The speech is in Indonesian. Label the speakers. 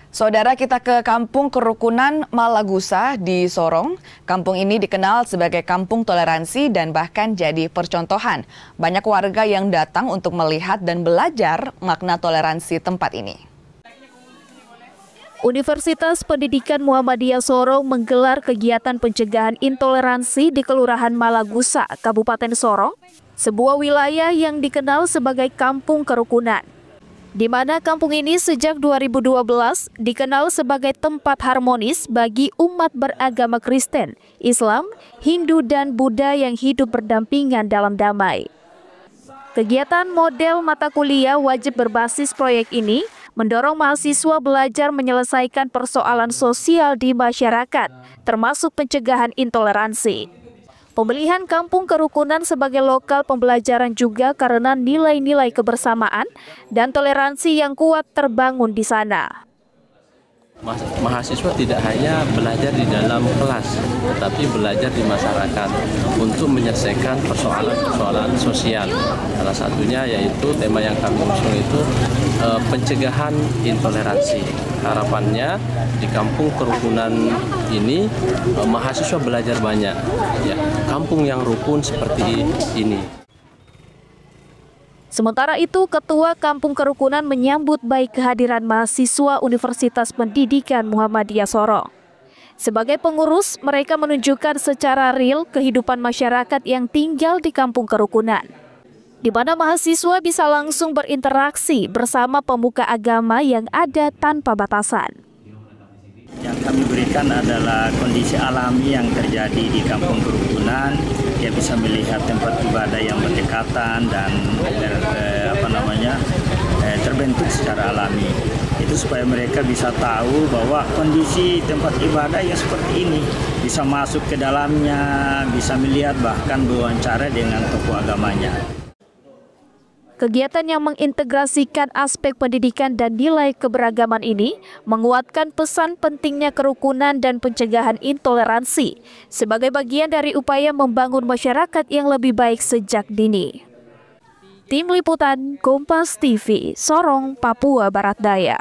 Speaker 1: Saudara, kita ke Kampung Kerukunan Malagusa di Sorong. Kampung ini dikenal sebagai kampung toleransi dan bahkan jadi percontohan. Banyak warga yang datang untuk melihat dan belajar makna toleransi tempat ini.
Speaker 2: Universitas Pendidikan Muhammadiyah Sorong menggelar kegiatan pencegahan intoleransi di Kelurahan Malagusa, Kabupaten Sorong, sebuah wilayah yang dikenal sebagai kampung kerukunan, di mana kampung ini sejak 2012 dikenal sebagai tempat harmonis bagi umat beragama Kristen, Islam, Hindu, dan Buddha yang hidup berdampingan dalam damai. Kegiatan model mata kuliah wajib berbasis proyek ini mendorong mahasiswa belajar menyelesaikan persoalan sosial di masyarakat, termasuk pencegahan intoleransi. Pemilihan kampung kerukunan sebagai lokal pembelajaran juga karena nilai-nilai kebersamaan dan toleransi yang kuat terbangun di sana.
Speaker 3: Mahasiswa tidak hanya belajar di dalam kelas, tetapi belajar di masyarakat untuk menyelesaikan persoalan-persoalan sosial. Salah satunya yaitu tema yang kami usung itu pencegahan intoleransi. Harapannya di kampung kerukunan ini mahasiswa belajar banyak, ya, kampung yang rukun seperti ini.
Speaker 2: Sementara itu, Ketua Kampung Kerukunan menyambut baik kehadiran mahasiswa Universitas Pendidikan Muhammadiyah Sorong. Sebagai pengurus, mereka menunjukkan secara real kehidupan masyarakat yang tinggal di Kampung Kerukunan, di mana mahasiswa bisa langsung berinteraksi bersama pemuka agama yang ada tanpa batasan.
Speaker 4: Yang kami berikan adalah kondisi alami yang terjadi di Kampung Kerukunan. Dia bisa melihat tempat ibadah yang berdekatan dan terbentuk secara alami. Itu supaya mereka bisa tahu bahwa kondisi tempat ibadah yang seperti ini, bisa masuk ke dalamnya, bisa melihat bahkan berwawancara dengan tokoh agamanya.
Speaker 2: Kegiatan yang mengintegrasikan aspek pendidikan dan nilai keberagaman ini menguatkan pesan pentingnya kerukunan dan pencegahan intoleransi sebagai bagian dari upaya membangun masyarakat yang lebih baik sejak dini. Tim Liputan Kompas TV, Sorong, Papua Barat Daya.